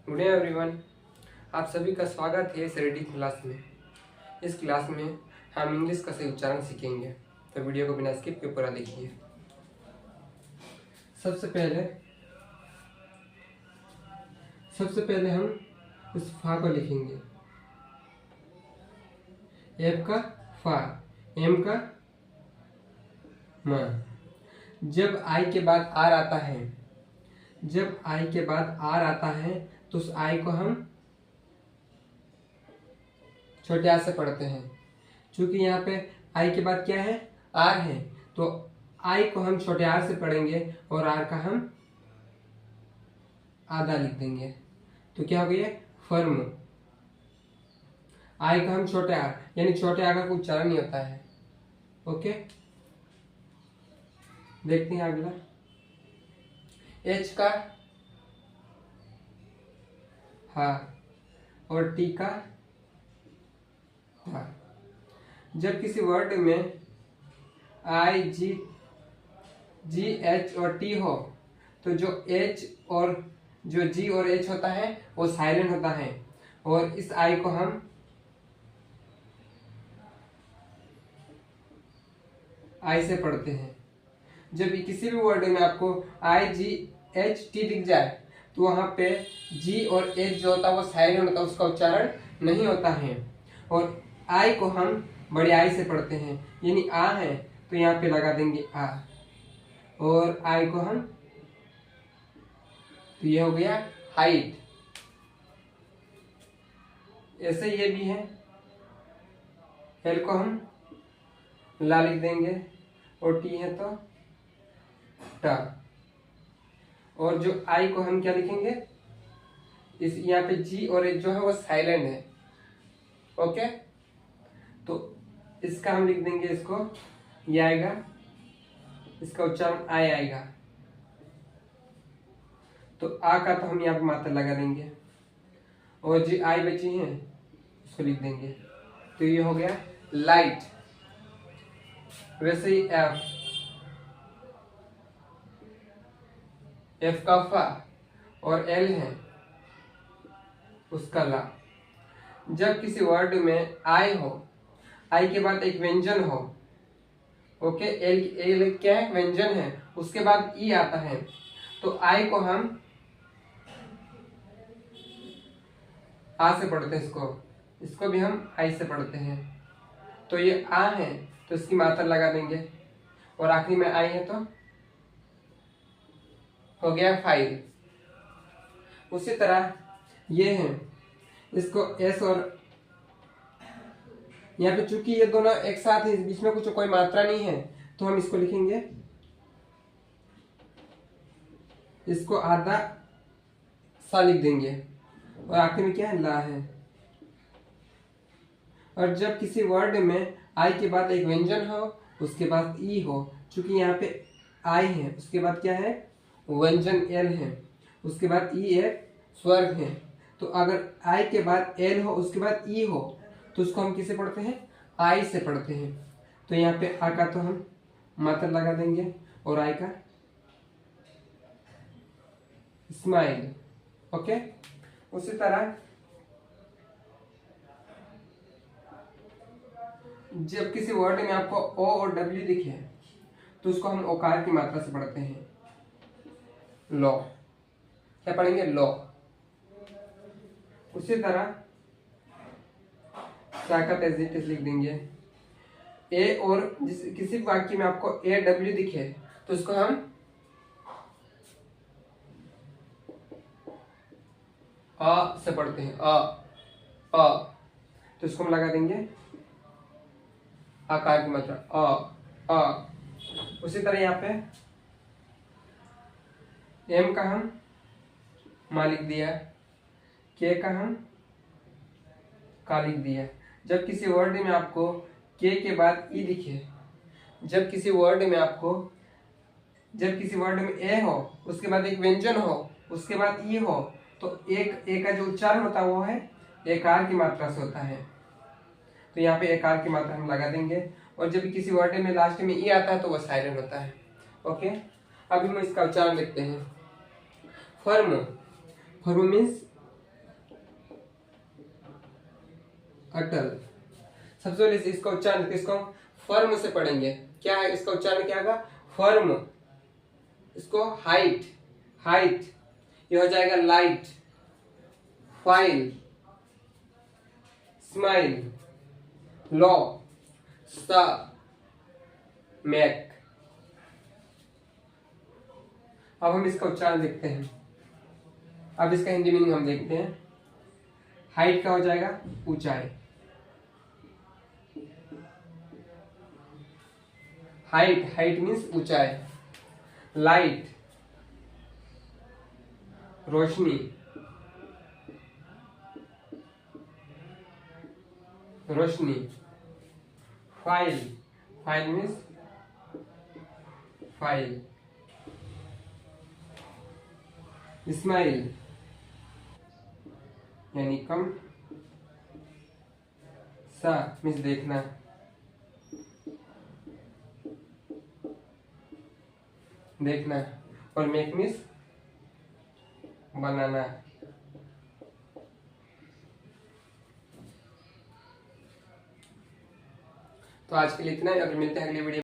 Good day everyone. आप सभी का स्वागत है इस रीडिंग क्लास में। इस क्लास में हम इंग्लिश का सही उच्चारण सीखेंगे, तो वीडियो को बिना स्किप के पूरा देखिए। सबसे पहले हम उस फा को लिखेंगे। एफ का फा, एम का म। जब आई के बाद आर आता है, तो उस आई को हम छोटे आ से पढ़ते हैं। क्योंकि यहाँ पे आई के बाद क्या है, आर है, तो आई को हम छोटे आर से पढ़ेंगे और आर का हम आधा लिख देंगे। तो क्या हो गया, फर्म। आई का हम छोटे आर, यानी छोटे आर का कोई उच्चारण नहीं होता है। ओके, देखते हैं अगला। एच का हा और टी का था। जब किसी वर्ड में आई जी एच और टी हो, तो जो एच और जो जी और एच होता है वो साइलेंट होता है, और इस आई को हम आई से पढ़ते हैं। जब किसी भी वर्ड में आपको आई जी एच टी दिख जाए, तो वहां पे जी और एच जो होता है वो साइलेंट होता है, उसका उच्चारण नहीं होता है। और आई को हम बड़ी आई से पढ़ते हैं, यानी आ है तो यहाँ पे लगा देंगे आ, और आई को हम, तो ये हो गया हाइट। ऐसे ये भी है, एल को हम ला लिख देंगे, और टी है तो टा। और जो आई को हम क्या लिखेंगे, इस यहाँ पे जी और एच जो है वो साइलेंट है। ओके, तो इसका हम लिख देंगे, इसको ये आएगा, इसका उच्चारण आई आएगा। तो आ का तो हम यहाँ पे मात्रा लगा देंगे, और जो आई बची है उसको लिख देंगे। तो ये हो गया लाइट। वैसे ही एफ का फा और एल है उसका ला। जब किसी वर्ड में आई हो, आई के बाद एक व्यंजन हो, ओके, एल क्या है, व्यंजन है, उसके बाद ई आता है, तो आई को हम आ से पढ़ते हैं, इसको भी हम आई से पढ़ते हैं। तो ये आ है तो इसकी मात्रा लगा देंगे, और आखिरी में आई है तो हो गया फाइल। उसी तरह ये है, इसको एस, और यहाँ पे चूंकि ये दोनों एक साथ है, बीच में कुछ कोई मात्रा नहीं है, तो हम इसको लिखेंगे, इसको आधा सा लिख देंगे, और आखिर में क्या है, ला है। और जब किसी वर्ड में आई के बाद एक व्यंजन हो, उसके बाद ई हो, चूंकि यहाँ पे आई है, उसके बाद क्या है, व्यंजन एल है, उसके बाद ई एक स्वर है, तो अगर आई के बाद एल हो, उसके बाद ई हो, तो उसको हम किसे पढ़ते हैं, आई से पढ़ते हैं। तो यहाँ पे आ का तो हम मात्रा लगा देंगे, और आई का स्माइल। ओके, उसी तरह जब किसी वर्ड में आपको ओ और डब्ल्यू दिखे, तो उसको हम ओकार की मात्रा से पढ़ते हैं, लॉ। क्या पढ़ेंगे, लॉ। उसी तरह ताकत एज इट इज लिख देंगे। ए और किसी वाक्य में आपको ए डब्ल्यू दिखे, तो उसको हम आ से पढ़ते हैं, आ। तो इसको हम लगा देंगे आकार की मात्रा, आ। उसी तरह यहाँ पे एम का हम मा लिख दिया, के का हम का लिख दिया। जब किसी वर्ड में आपको के के बाद ई दिखे, जब किसी वर्ड में ए हो, उसके बाद एक व्यंजन हो, उसके बाद ई हो, तो एक ए का जो उच्चारण होता है वो है एकार की मात्रा से होता है। तो यहाँ पे एकार की मात्रा हम लगा देंगे, और जब किसी वर्ड में लास्ट में ई आता है तो वो साइलेंट होता है। ओके, अभी हम इसका उच्चारण लिखते हैं। फर्म मीन्स अटल। सबसे पहले इसका उच्चारण किसको फर्म से पढ़ेंगे। क्या है इसका उच्चारण, क्या होगा, फर्म। इसको हाइट, हाइट, ये हो जाएगा लाइट, फाइल, स्माइल, लॉ, सा, मैक। अब हम इसका उच्चारण देखते हैं। अब इसका हिंदी मीनिंग हम देखते हैं। हाइट का हो जाएगा ऊंचाई, हाइट, हाइट मीन्स ऊंचाई। लाइट, रोशनी, रोशनी। File, file means file. Smile यानी कम। सा मीन्स देखना, देखना। और मेक मीन्स बनाना। तो आज के लिए इतना ही, अगर मिलते हैं अगली वीडियो।